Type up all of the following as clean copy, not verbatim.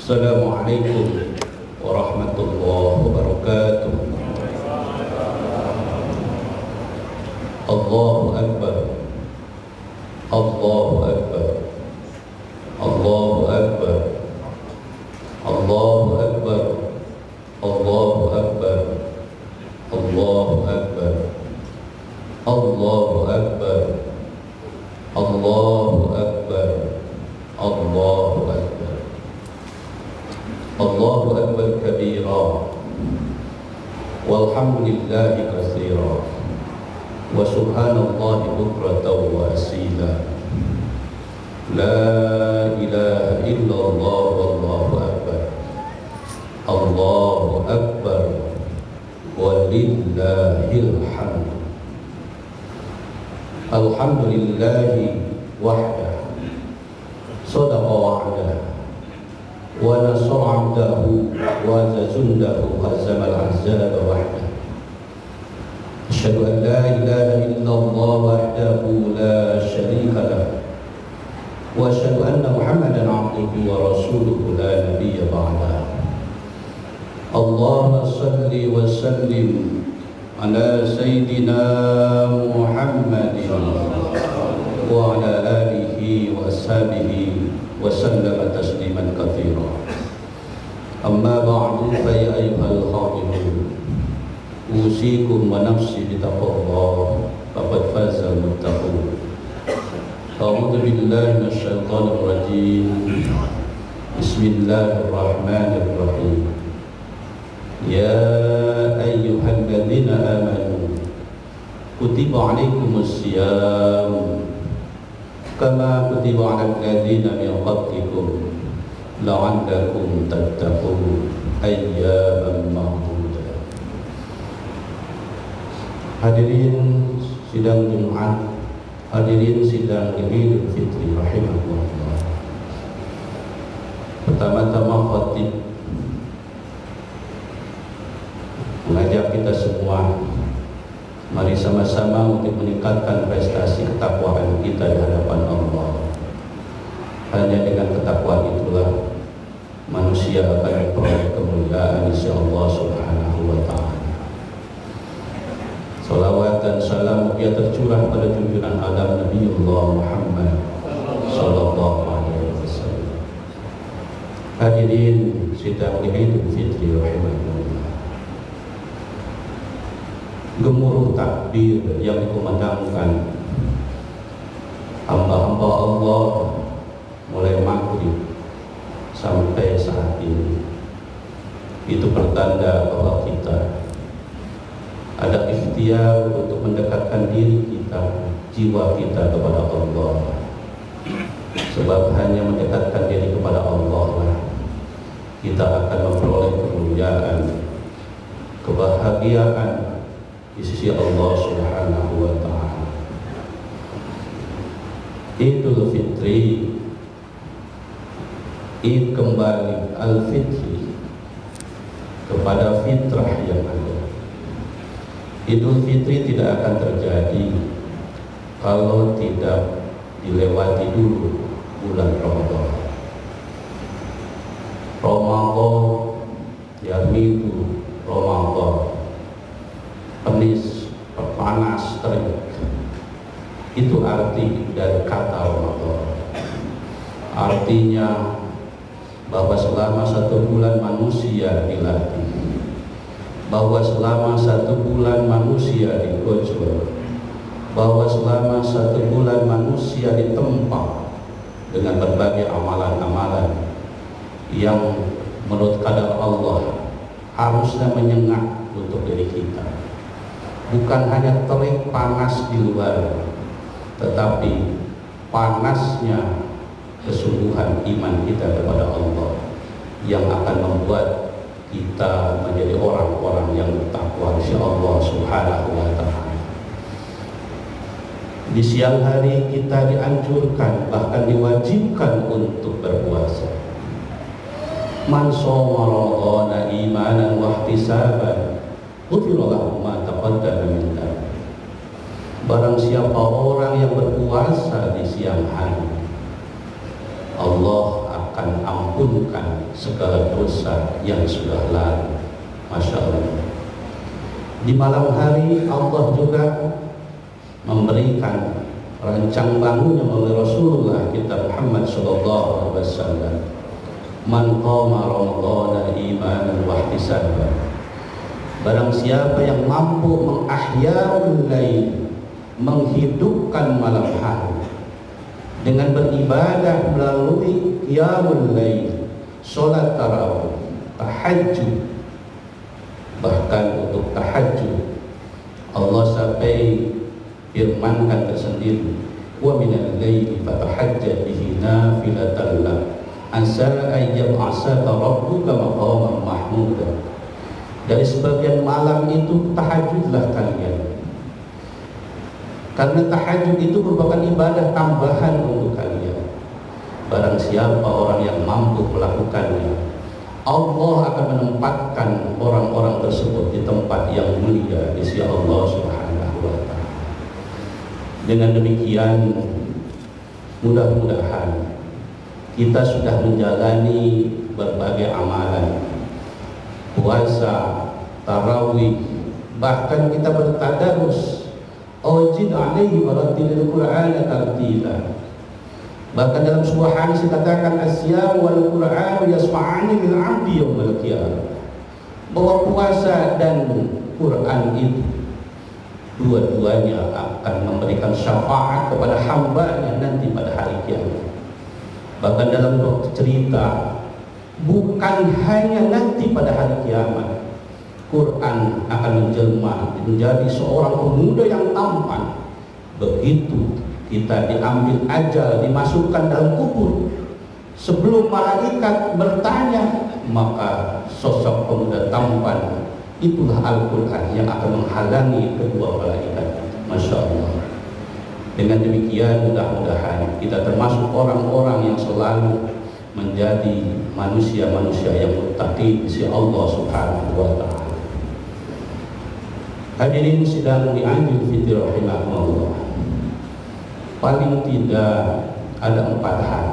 Assalamualaikum warahmatullahi wabarakatuh. Allahu Akbar, Allahu Akbar, Allahu Akbar, Allahu Akbar, Allahu Akbar, Allahu Akbar, Allahu Akbar, Allahu Akbar, Allahu Akbar, Allahu Akbar kabira, walhamdulillahi katsira, wa subhanallahi bukratan wa asila. La ilaha illallah wallahu akbar, Allahu akbar, walillahil hamd. Alhamdulillahi wahdah, sadaqa wa'dah, wa nasara 'abdahu wa zazundahu hazamal ahzaba wahdah. Asyhadu an la ilaha illallah wahdahu la syarika lah, wa asyhadu anna Muhammadan 'abduhu wa rasuluhu la nabiyya ba'dah. Allahumma shalli wa sallim ala sayyidina Muhammadin wa ala alihi wa ashabihi wa sallama tasliman katsira. Amma ba'du, fa ya ayyuhal khadirun, usikum wa nafsi bitaqwallah, faqad faza al-muttaqun. A'udzu billahi minasyaitonir rajim. Bismillahirrahmanirrahim. Ya ayyuhalladzina amanu kutiba 'alaikumus syiyam kama kutiba 'alal ladzina min qablikum la'allakum tattaqun ayyaman ma'dudah. Hadirin sidang Jumat, hadirin sidang Idul Fitri rahimakumullah. Pertama-tama khatib mengajak kita semua, mari sama-sama untuk meningkatkan prestasi ketakwaan kita di hadapan Allah. Hanya dengan ketakwaan itulah manusia akan memperoleh kemuliaan di sisi Allah Subhanahu wa taala. Salawat dan salam dia tercurah pada junjungan alam Nabiullah Muhammad sallallahu alaihi wasallam. Hadirin sidang Idul Fitri rahimakumullah. Gemuruh takbir yang dikumandangkan hamba-hamba Allah mulai maghrib sampai saat ini, itu pertanda bahwa kita ada ikhtiar untuk mendekatkan diri kita, jiwa kita kepada Allah. Sebab hanya mendekatkan diri kepada Allah lah kita akan memperoleh kemuliaan, kebahagiaan di sisi Allah Subhanahu wa taala. Idul Fitri, Id kembali Al-Fitri kepada fitrah yang ada. Idul Fitri tidak akan terjadi kalau tidak dilewati dulu bulan Ramadan. Ramadan, yaitu Ramadan, penis, panas, terik. Itu arti dari kata Ramadan. Artinya bahwa selama 1 bulan manusia dilatih, bahwa selama 1 bulan manusia digojol, bahwa selama 1 bulan manusia ditempa dengan berbagai amalan-amalan yang menurut kadar Allah harusnya menyengat untuk diri kita. Bukan hanya terik panas di luar, tetapi panasnya kesungguhan iman kita kepada Allah yang akan membuat kita menjadi orang-orang yang bertakwa di sisi Allah Subhanahu wa taala. Di siang hari kita dianjurkan, bahkan diwajibkan untuk berpuasa. Man shoma ramadhana imanan wa ihtisaban ghufira lahu ma taqaddama min dhanbi. Barang siapa orang yang berpuasa di siang hari, Allah akan akan ampunkan segala dosa yang sudah lalu. Masya Allah. Di malam hari Allah juga memberikan rancang bangunnya oleh Rasulullah kita Muhammad sallallahu alaihi wasallam. Man qama ramadhana imanan wa ihtisaban. Barang siapa yang mampu mengahya'ul lail, menghidupkan malam hari dengan beribadah melalui qiyamul lail, salat tarawih, tahajud. Bahkan untuk tahajud Allah sampai firmankan tersendiri, wa minal laili fatahajjad bihi nafilatan lak asa ayyab'asaka rabbuka maqaman mahmuda. Dari sebagian malam itu tahajudlah kalian, karena tahajud itu merupakan ibadah tambahan untuk kalian. Barang siapa orang yang mampu melakukannya, Allah akan menempatkan orang-orang tersebut di tempat yang mulia di sisi Allah Subhanahu wa Ta'ala. Dengan demikian, mudah-mudahan kita sudah menjalani berbagai amalan, puasa, tarawih, bahkan kita bertadarus. Awjid alaihi warattilil Qur'ana tartila. Bahkan dalam sebuah hadis dikatakan asyam wal Qur'an yasma'ani lil 'abdi yaumil qiyamah. Bahwa puasa dan Quran itu dua-duanya akan memberikan syafaat kepada hambanya nanti pada hari kiamat. Bahkan dalam cerita, bukan hanya nanti pada hari kiamat, Quran akan menjelma menjadi seorang pemuda yang tampan. Begitu kita diambil ajal, dimasukkan dalam kubur, sebelum malaikat bertanya, maka sosok pemuda tampan itulah Al-Quran yang akan menghalangi kedua malaikat. Masya Allah. Dengan demikian mudah-mudahan kita termasuk orang-orang yang selalu menjadi manusia-manusia yang muttaqin di sisi Allah Subhanahu wa Ta'ala. Hadirin sidang dianjur fitir rahimahullah. Paling tidak ada 4 hal,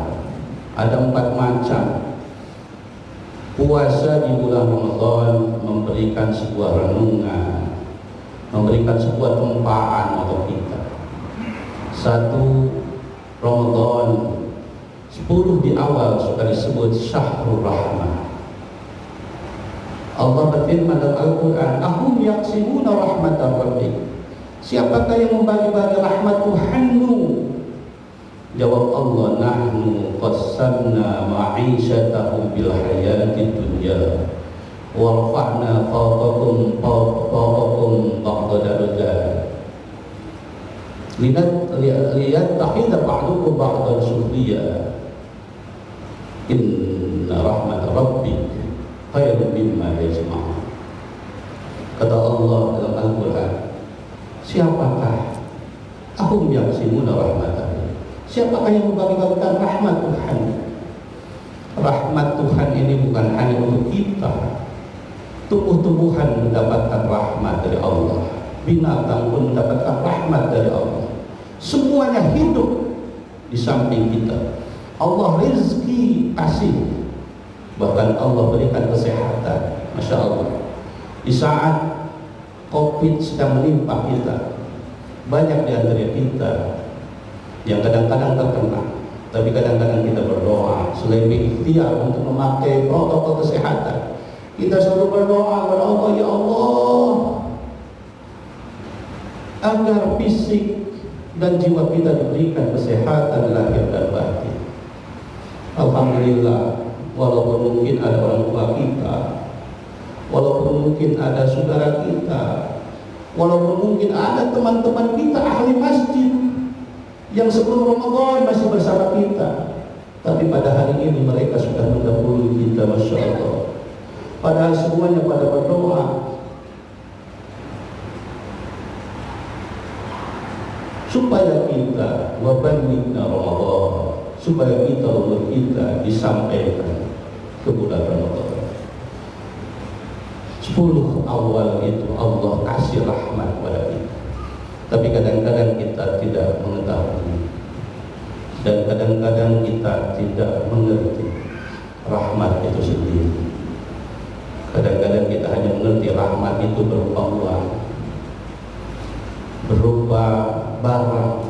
ada 4 macam. Puasa di bulan Ramadan memberikan sebuah renungan, memberikan sebuah tempaan untuk kita. 1, Ramadan 10 di awal sudah disebut Syahrul Rahmah. Allah berfirman dalam Al-Quran, ahum yaqsimuna rahmatar rabbik. Siapakah yang membagi-bagi rahmat Tuhanmu? Jawab Allah, nahnu qassamna ma'isyatahum bil hayatid dunya wa rafa'na fawqakum ba'da darajat liyattakhidha ba'dukum ba'dan sukhriya inna rahmat rabbik khairun mimma yajma'un. Kata Allah dalam Al-Quran, siapakah ahum yaqsimuna rahmatahu, siapakah yang membagi-bagikan rahmat Tuhan? Rahmat Tuhan ini bukan hanya untuk kita. Tumbuh-tumbuhan mendapatkan rahmat dari Allah, binatang pun mendapatkan rahmat dari Allah. Semuanya hidup di samping kita. Allah rezeki kasih, bahkan Allah berikan kesehatan. Masya Allah. Di saat COVID sedang menimpa kita, banyak di antara kita yang kadang-kadang terkena, tapi kadang-kadang kita berdoa selain berikhtiar untuk memakai protokol kesehatan. Kita selalu berdoa kepada Allah, ya Allah, agar fisik dan jiwa kita diberikan kesehatan lahir dan batin. Alhamdulillah, walaupun mungkin ada orang tua kita, walaupun mungkin ada saudara kita, walaupun mungkin ada teman-teman kita ahli masjid yang sebelum Ramadan masih bersama kita, tapi pada hari ini mereka sudah mendahului kita. Masya Allah. Padahal semuanya pada berdoa supaya kita wabannikna Ramadan, supaya kita umur kita disampaikan ke bulan Ramadan. 10 awal itu Allah kasih rahmat pada kita, tapi kadang-kadang kita tidak mengetahui dan kadang-kadang kita tidak mengerti. rahmat itu sendiri. Kadang-kadang kita hanya mengerti rahmat itu berupa uang, berupa barang,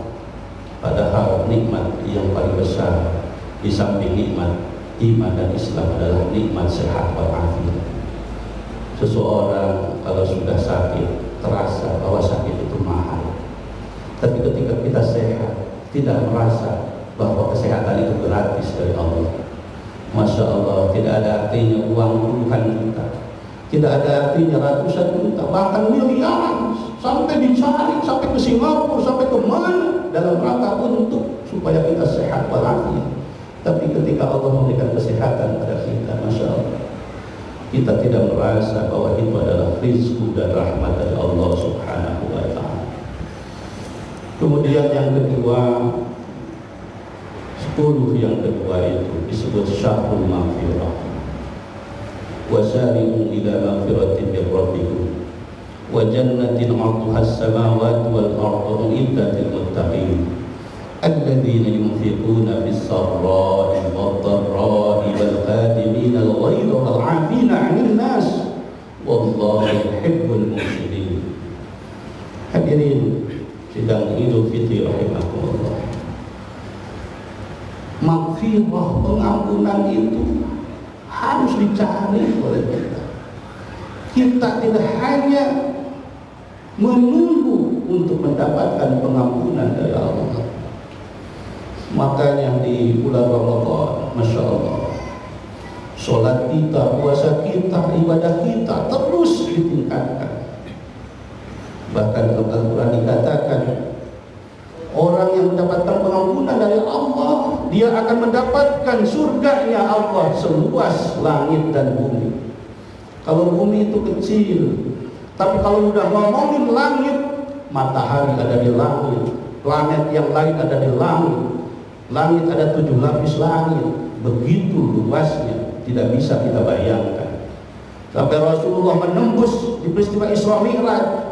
padahal nikmat yang paling besar di samping nikmat iman dan Islam adalah nikmat sehat walafiat. Seseorang kalau sudah sakit terasa bahwa sakit itu mahal, tapi ketika kita sehat tidak merasa bahwa kesehatan itu gratis dari Allah. Masya Allah, tidak ada artinya uang puluhan juta, tidak ada artinya ratusan juta, bahkan miliaran sampai dicari, sampai ke Singapura, sampai ke mana dalam rangka untuk supaya kita sehat walafiat. Tapi ketika Allah memberikan kesehatan pada kita, Masya Allah, kita tidak merasa bahwa itu adalah rizki dan rahmat dari Allah Subhanahu wa Ta'ala. Kemudian yang kedua, 10 yang kedua itu disebut syahrul maghfirah. Wasari'u ila maghfiratin min rabbikum wa jannatin 'arduha as-samawati wal ardu u'iddat lil muttaqin alladzina yunfiquna bis-sarra'i wad-dharra'i wal kadhimina al-ghayza wal 'afina 'anil nas wallahu yuhibbul muhsinin. Hadirin sidang Idul Fitri rahimakumullah. Maghfirah, pengampunan itu harus dicari oleh kita. Kita tidak hanya menunggu untuk mendapatkan pengampunan dari Allah. Makanya di bulan Ramadan, Masya Allah, sholat kita, puasa kita, ibadah kita terus ditingkatkan. Bahkan dalam Al-Quran dikatakan, orang yang mendapatkan pengampunan dari Allah, dia akan mendapatkan surganya Allah seluas langit dan bumi. Kalau bumi itu kecil, tapi kalau udah ngomongin langit, matahari ada di langit, planet yang lain ada di langit, langit ada 7 lapis langit, begitu luasnya, tidak bisa kita bayangkan. Sampai Rasulullah menembus di peristiwa Isra Mi'raj,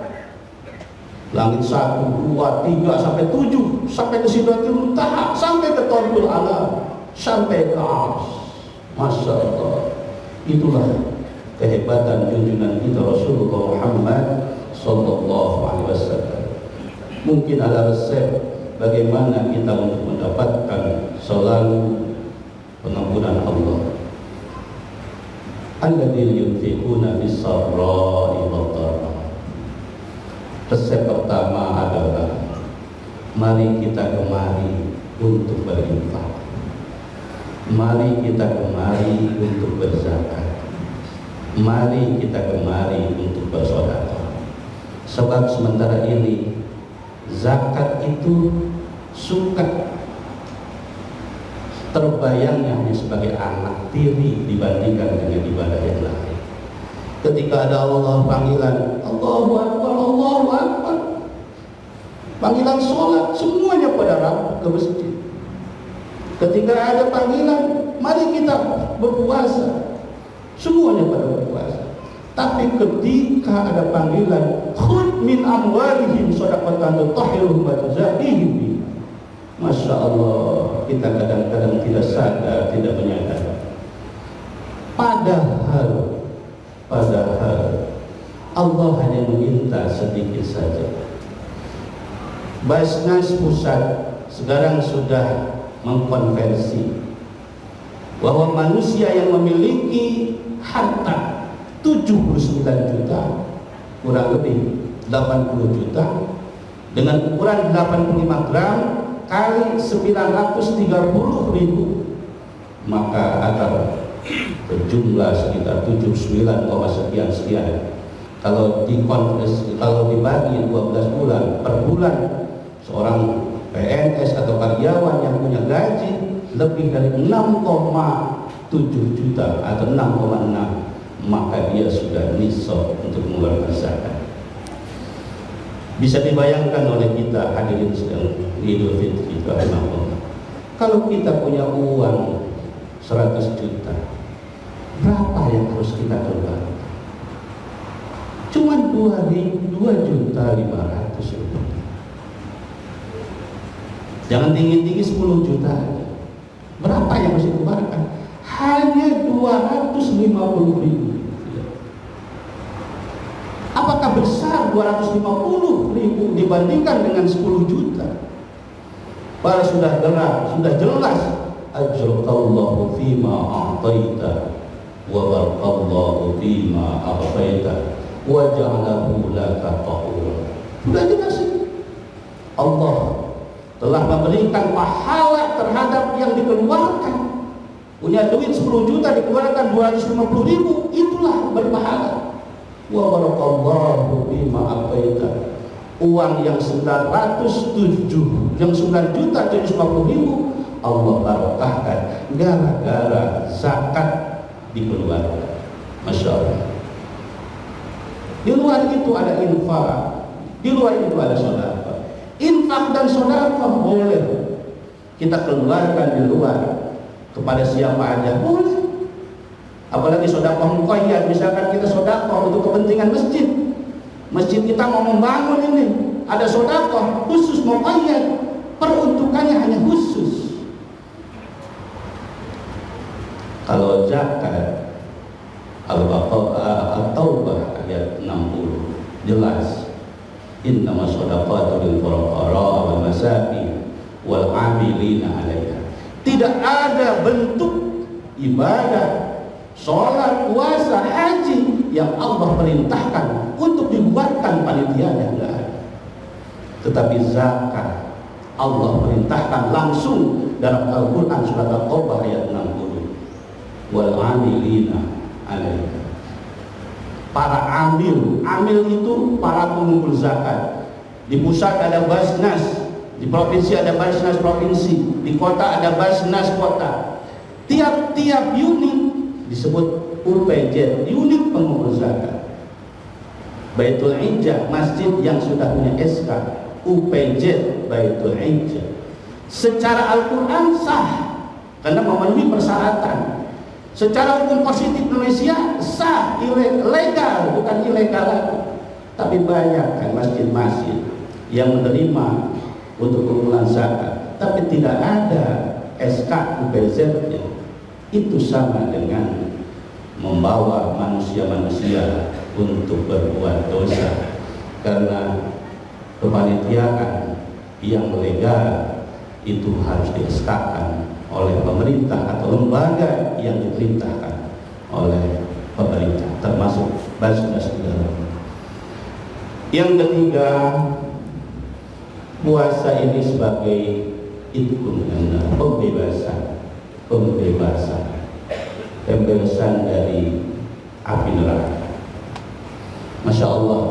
langit 1, 2, 3, sampai 7, sampai ke Sidratul Muntaha, sampai ke Thawbul Alam, sampai ke Arsy. Masya Allah, itulah kehebatan junjungan kita Rasulullah Muhammad Sallallahu Alaihi Wasallam. Mungkin ada resep bagaimana kita untuk mendapatkan selalu pengampunan Allah. Alladzina yunfiquna bis-sarra'i wad-dharra'i. Resep pertama adalah mari kita kemari untuk berinfak. Mari kita kemari untuk berzakat. Mari kita kemari untuk bersedekah. Sebab sementara ini zakat itu suka terbayangnya hanya sebagai anak tiri dibandingkan dengan ibadah yang lain. Ketika ada Allah panggilan, Allahu Akbar, Allahu Akbar, panggilan sholat, semuanya pada rapat ke masjid. Ketika ada panggilan, mari kita berpuasa, semuanya pada berpuasa. Tapi ketika ada panggilan, khudh min amwalihim shadaqatan tutahhiruhum wa tuzakkihim biha, Masya Allah, kita kadang-kadang tidak sadar, tidak menyadari. Padahal Allah hanya meminta sedikit saja. Basnas Pusat sekarang sudah mengkonversi bahwa manusia yang memiliki harta 79 juta, kurang lebih 80 juta, dengan ukuran 85 gram kali 930.000, maka akan berjumlah sekitar 79, sekian. Kalau dibagi 12 bulan, per bulan seorang PNS atau karyawan yang punya gaji lebih dari 6,7 juta atau 6,6, maka dia sudah nisab untuk mengeluarkan zakat. Bisa dibayangkan oleh kita hadirin sedang Idul Fitri, kalau kita punya uang 100 juta, berapa yang harus kita keluarkan? Cuma 2.500.000 rupiah. Jangan tinggi-tinggi 10 juta. Berapa yang harus dikeluarkan? hanya 250.000. Apakah besar 250.000 dibandingkan dengan 10 juta? Para sudah jelas ajrallahu fima a'taita wa barakallahu fima aghfaita wa ja'alahu laka tahura. Sudah jelas ini. Allah telah memberikan pahala terhadap yang dikeluarkan. Punya duit 10 juta dikeluarkan 250.000, itulah berpahala. Wa barakallahu fima aghfaita. Uang yang 907, yang 9.750.000 Allah barokahkan gara-gara zakat dikeluarkan. Masya Allah. Di luar itu ada infak, di luar itu ada sedekah. Infak dan sedekah boleh kita keluarkan di luar kepada siapa aja boleh. Apalagi sedekah muqayyad, misalkan kita sedekah untuk kepentingan masjid. Masjid kita mau membangun ini, ada sedekah khusus muqayyad, peruntukannya hanya khusus. Kalau zakat, Al-Baqarah At-Taubah ayat 60 jelas, innama shadaqatu lil fuqara wal masakin wal 'amilina 'alaiha. Tidak ada bentuk ibadah, sholat, puasa, haji yang Allah perintahkan untuk dibuatkan panitianya, enggak ada. Tetapi zakat Allah perintahkan langsung dalam Al-Quran surat At-Taubah ayat 60. Wal 'amilina 'alaiha. Para amil itu para pengumpul zakat. Di pusat ada Basnas, di provinsi ada Basnas provinsi, di kota ada Basnas kota. Tiap-tiap unit disebut UPJ, unit pengumpul zakat. Baitul Izzah, masjid yang sudah punya SK, UPJ Baitul Izzah. Secara Al-Quran sah karena memenuhi persyaratan. Secara hukum positif Indonesia sah, legal, bukan ilegal lagi. Tapi banyak kan masjid-masjid yang menerima untuk pengumpulan zakat, tapi tidak ada SK UPZ-nya. Itu sama dengan membawa manusia-manusia untuk berbuat dosa, karena kepanitiaan yang legal itu harus di-SK-kan oleh pemerintah atau lembaga yang diperintahkan oleh pemerintah, termasuk Basnas negara. Yang ketiga, puasa ini sebagai pembebasan dari api neraka. Masya Allah,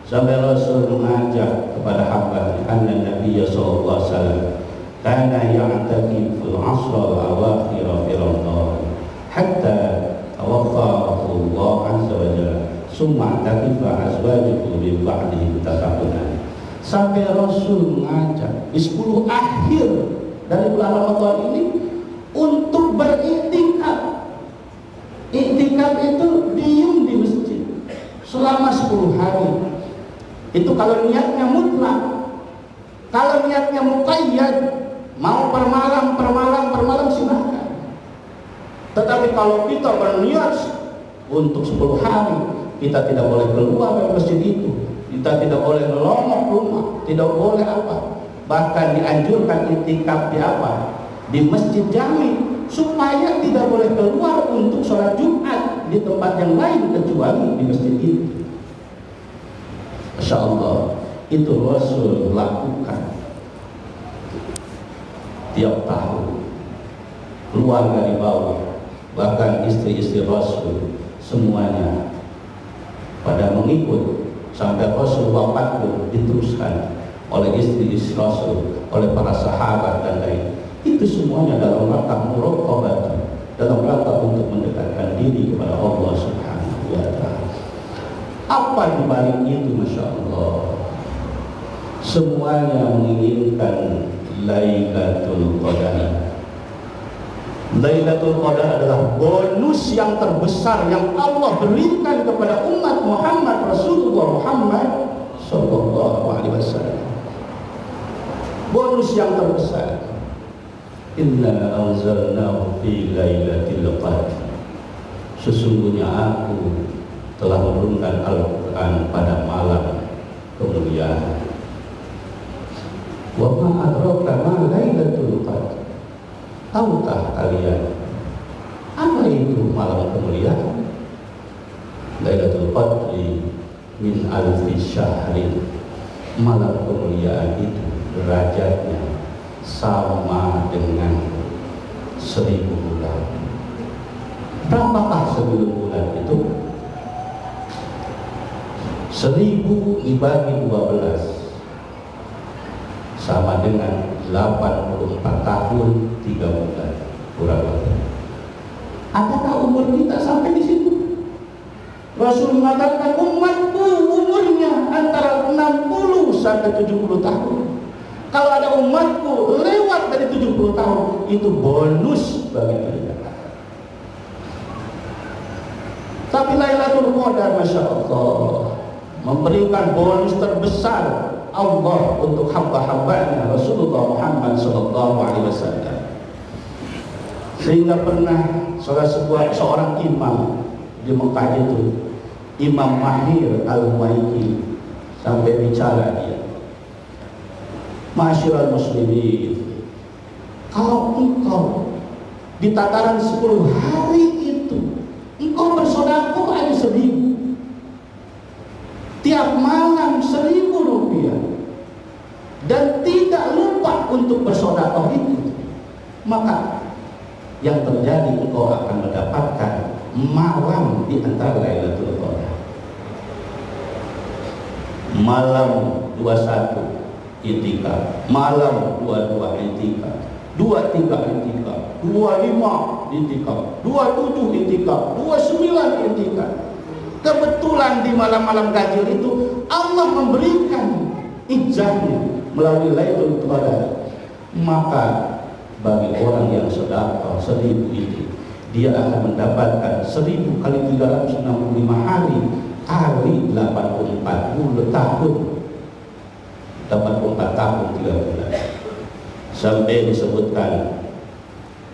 sampai Rasul mengajak kepada hamba anna Nabi sallallahu alaihi wasallam kana ya'takif al-'ashr al-awakhir fi Ramadan hatta tawaffahu Allah azza wa jalla summa takifa azwajuhu min ba'dihi tafaquna. Sampai Rasul mengajak di 10 akhir dari bulan Ramadan ini untuk beriktikaf. Iktikaf itu diem di masjid selama 10 hari. Itu kalau niatnya mutlak. Kalau niatnya muqayyad, mau per malam silahkan. Tetapi kalau kita berniat untuk 10 hari, kita tidak boleh keluar dari masjid itu. Kita tidak boleh melongok rumah, tidak boleh apa. Bahkan dianjurkan iktikaf di apa? Di masjid jami, supaya tidak boleh keluar untuk sholat Jumat di tempat yang lain kecuali di masjid itu. Masya Allah, itu Rasul lakukan tiap tahun. Keluarga di bawah, bahkan istri-istri Rasul semuanya pada mengikut sampai Rasul wafat pun diteruskan oleh istri-istri Rasul, oleh para sahabat dan lain. Itu semuanya dalam rangka muraqabah, dalam rangka untuk mendekatkan diri kepada Allah Subhanahu wa ta'ala. Apa di balik itu? Masya Allah, semuanya menginginkan Lailatul Qadar. Lailatul Qadar adalah bonus yang terbesar yang Allah berikan kepada umat Muhammad Rasulullah Muhammad sallallahu alaihi wasallam. Bonus yang terbesar. Inna anzalnahu fi lailatul qadr. Sesungguhnya aku telah menurunkan Al-Quran pada malam kemuliaan. Wa ma adraka ma lailatul qadr. Tahukah kalian apa itu malam kemuliaan? Lailatul Qadri min alfi syahrin. Malam kemuliaan itu derajatnya sama dengan 1000 bulan. Berapakah 1000 bulan itu? 1000 dibagi 12 sama dengan 84 tahun 3 bulan kurang lebih. Adakah umur kita sampai di situ? Rasul mengatakan umatku umurnya antara 60 sampai 70 tahun. Kalau ada umatku lewat dari 70 tahun, itu bonus bagi kita. Tapi Lailatul Qadar, Masya Allah, memberikan bonus terbesar Allah untuk hamba-hambanya Rasulullah Muhammad SAW. Sehingga pernah seorang imam di Mekah itu, Imam Mahir Al-Muwaiki, sampai bicara dia, Ma'asyiral muslimin, kalau engkau di tataran 10 hari itu engkau bersedekah hanya 1000, tiap malam 1000 rupiah, dan tidak lupa untuk bersedekah itu, maka yang terjadi engkau akan mendapatkan malam di antara Lailatul Qadar. Malam 21 itikaf, malam 22 itikaf, 23 itikaf, 25 itikaf, 27 itikaf, 29 itikaf. Kebetulan di malam-malam ganjil itu Allah memberikan ijazahnya melalui Lailatul Qadar. Maka bagi orang yang sedekah 1000 itu, dia akan mendapatkan 1000 kali 365 hari kali 84 tahun, 84 tahun 3 bulan, sampai disebutkan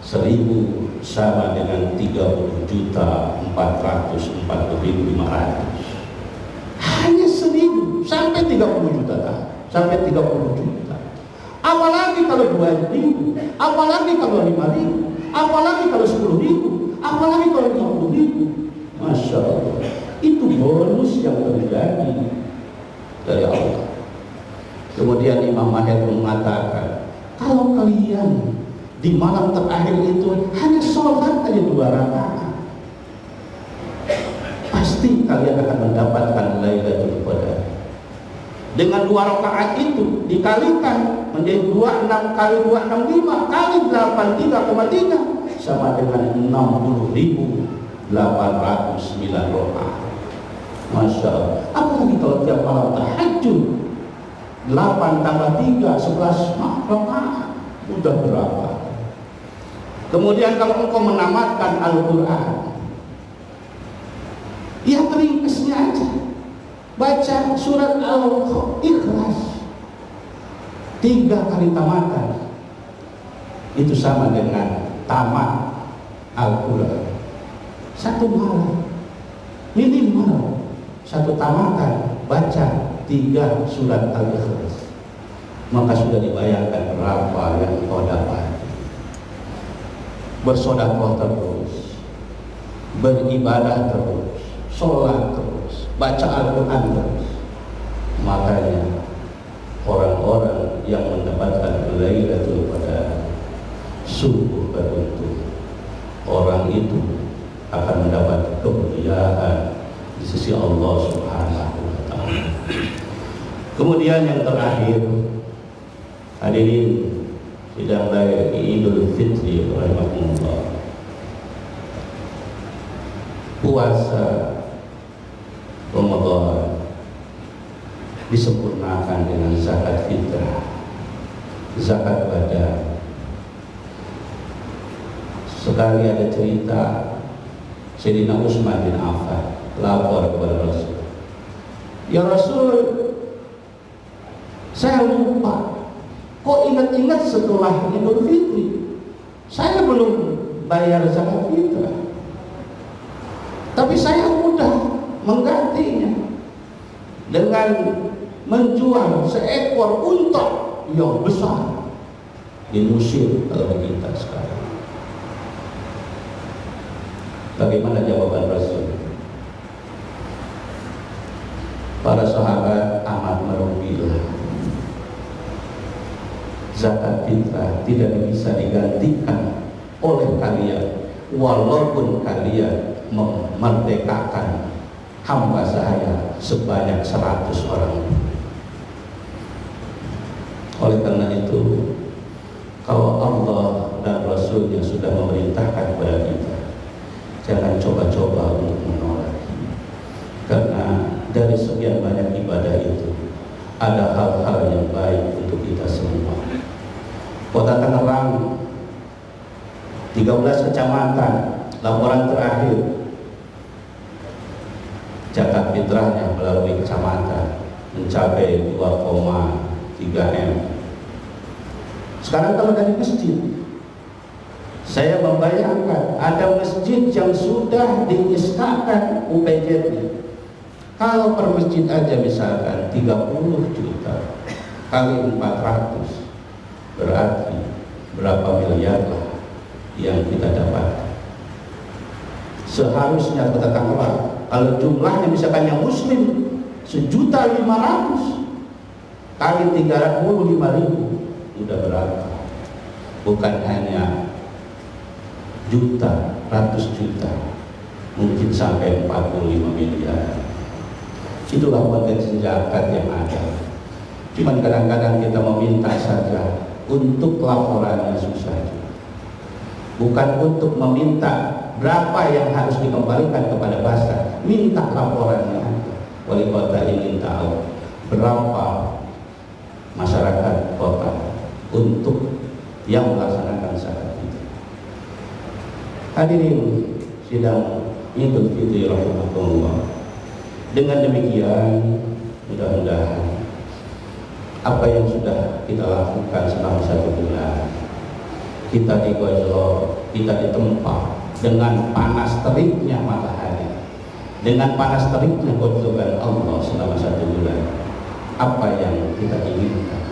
1000 sama dengan 30.440.500. Hanya 1000 sampai 30 juta tahun, sampai 30 juta. Apalagi kalau 2.000, apalagi kalau 5.000, apalagi kalau 10.000, apalagi kalau 20.000. Masya Allah, itu bonus yang terjadi dari Allah. Kemudian Imam Mahir mengatakan, kalau kalian di malam terakhir itu hanya sholat aja 2 rakaat, pasti kalian akan mendapatkan Lailatul Qadar. Dengan 2 rakaat itu dikalikan menjadi 26 kali 265 kali 83,3 sama dengan 60.809 rakaat. Masya Allah. Apalagi kalau tiap malam tahajud 8 tambah 3 11 rakaat, udah berapa? Kemudian kalau engkau menamatkan Al-Quran, ya ringkasnya aja, baca surat Al-Ikhlas 3 kali tamatan, itu sama dengan tamat Al-Quran. 1 malam minimal 1 tamatan baca 3 surat Al-Ikhlas, maka sudah dibayangkan berapa yang kau dapat. Bersedekah terus, beribadah terus, sholat terus, baca Al-Quran terus. Makanya orang-orang yang mendapatkan Lailatul Qadar sungguh beruntung. Orang itu akan mendapat kemuliaan di sisi Allah Subhanahu wa Ta'ala. Kemudian yang terakhir, hadirin sidang Idul Fitri rahimahullah, puasa Ramadan disempurnakan dengan zakat fitrah, zakat badan. Sekali ada cerita Sayyidina Utsman bin Affan lapor kepada Rasul, ya Rasul, saya lupa, kok ingat-ingat setelah Idul Fitri Saya belum bayar zakat fitrah, tapi saya mudah menggantinya dengan menjual seekor unta yang besar di Mesir kalau kita sekarang. Bagaimana jawaban Rasul? Para sahabat amat merugilah. Zakat fitrah tidak bisa digantikan oleh kalian, walaupun kalian memerdekakan hamba saya sebanyak 100 orang. Oleh karena itu, kalau Allah dan Rasulnya sudah memerintahkan kepada kita, jangan coba-coba untuk menolak. Karena dari sekian banyak ibadah itu, ada hal-hal yang baik untuk kita semua. Kota Tangerang, 13 kecamatan, laporan terakhir zakat fitrahnya melalui kecamatan mencapai 2,3 M. Sekarang kalau dari masjid, saya membayangkan ada masjid yang sudah diiskakan UPJ. Kalau per masjid aja misalkan 30 juta kali 400, berarti berapa miliar lah yang kita dapat. Seharusnya Kota Tangerang, kalau jumlahnya misalkan yang muslim 1.500.000 kali 35.000, udah berapa? Bukan hanya juta, ratus juta, mungkin sampai 45 miliar. Itulah potensi zakat yang ada. Cuman kadang-kadang kita meminta saja, untuk laporannya susah juga. Bukan untuk meminta berapa yang harus dikembalikan kepada pasar, minta laporannya. Wali kota ingin tahu berapa masyarakat kota untuk yang melaksanakan zakat itu. Hadirin sidang Idul Fitri rahimahullah. Dengan demikian, mudah-mudahan apa yang sudah kita lakukan selama 1 bulan, kita digojlok, kita ditempa dengan panas teriknya matahari, dengan panas teriknya gojlokan Allah selama 1 bulan. Apa yang kita inginkan?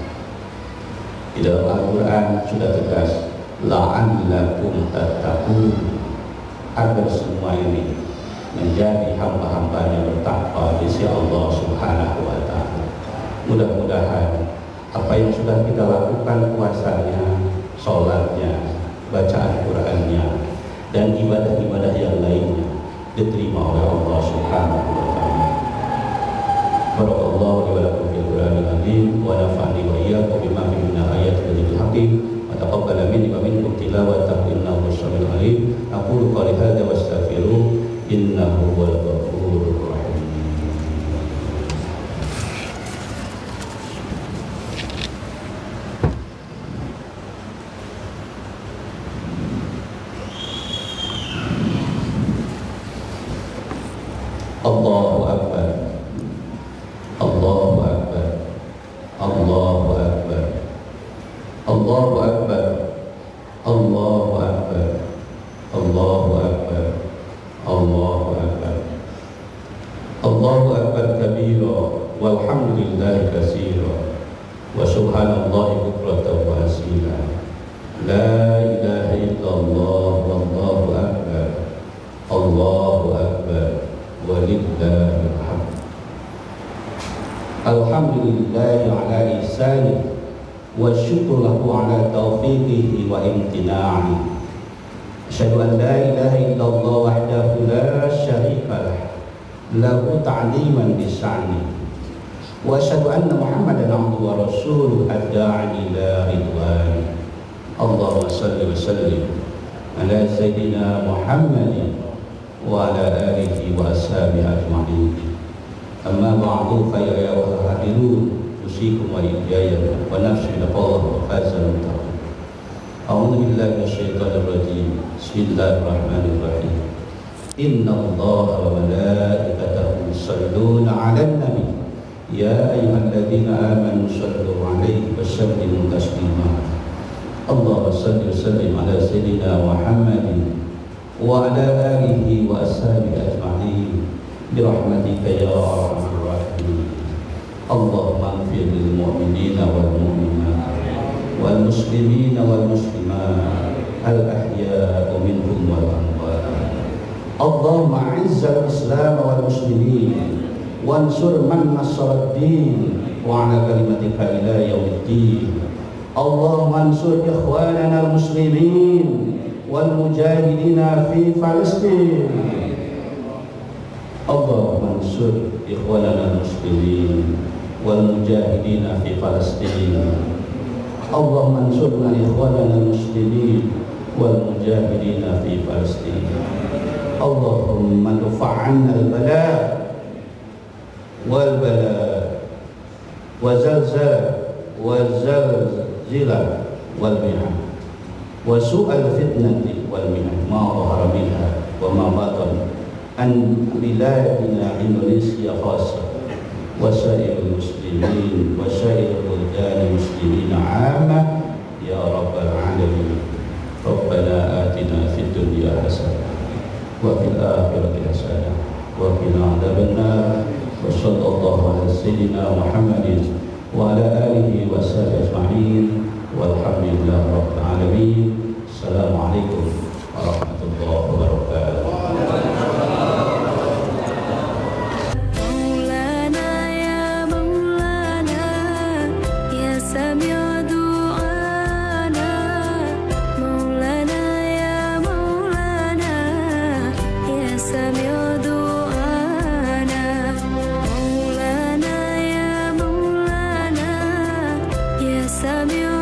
Di dalam Al-Quran sudah tegas, la'allakum tattaqun, agar semua ini menjadi hamba-hambanya bertakwa di sisi Allah Subhanahu wa Ta'ala. Mudah-mudahan apa yang sudah kita lakukan, puasanya, sholatnya, bacaan Qur'annya, dan ibadah-ibadah yang lainnya diterima oleh Allah Subhanahu wa Ta'ala. Barakallahu li wa lakum fil Qur'anil azim wa nafa'ani wa iyyakum bima fihi min ayatil dzikr hakim wa taqabbal minni wa minkum tilawatahu innahu as-sami'ul alim. Aqulu qali hadza wa astaghfiruh innahu huwal ghafurur rahim. Allahu Akbar, Allahu Akbar, Allahu Akbar, Allahu Akbar, Allahu Akbar, Allahu Akbar, Allahu Akbar, Allahu Akbar kabira, walhamdulillahi katsira, wa subhanallahi bukratan wa asila. La ilaha illallah, wallahu akbar, Allahu akbar, walillahil hamd. Alhamdulillahi ala ihsanihi wa syukru lahu ala taufiqihi wa imtina'ihi. Asyhadu an la ilaha illallah wahdahu la syarika lah, lahu ta'liman bisya'ni, wa asyhadu anna Muhammadan abduhu wa rasuluhu ad-da'i ila ridwan. Allahumma salli wa sallim ala sayyidina Muhammadin wa ala alihi wa ashabihi ajma'in. Amma ba'du, fa ya ayyuhal hadirun, usikum wa iyaya wa nafsi biqawli fazal muttaqin. A'udzu billahi minasyaitonir rajim. Bismillahirrahmanirrahim. Innallaha wa malaikatahu yusholluna 'alan nabi. Ya ayyuhalladzina amanu shallu 'alaihi wa sallimu taslima. اللهم صل وسلم على سيدنا محمد وعلى آله وأصحابه أجمعين برحمتك يا أرحم الراحمين. اللهم اغفر للمؤمنين والمؤمنات والمسلمين والمسلمات الأحياء منهم والأموات. اللهم أعز الإسلام والمسلمين وانصر من نصر الدين وعلى كلمتك إلى يوم الدين. اللهم انصر إخواننا المسلمين والمجاهدين في فلسطين. اللهم انصر إخواننا المسلمين والمجاهدين في فلسطين. اللهم انصرنا إخواننا المسلمين والمجاهدين في فلسطين. اللهم ارفع عنا البلاء والبلاء والزلزلة والمحن وسوء الفتنة والمحن ما ظهر منها وما بطن عن بلادنا إندونيسيا خاصة وسائر المسلمين وسائر بلدان المسلمين عامة يا رب العالمين. ربنا آتنا في الدنيا حسنة وفي الآخرة حسنة وقنا عذاب النار. وصلى الله على سيدنا محمد وعلى آله وصحبه أجمعين والحمد لله رب العالمين. السلام عليكم ورحمة الله وبركاته. Samuel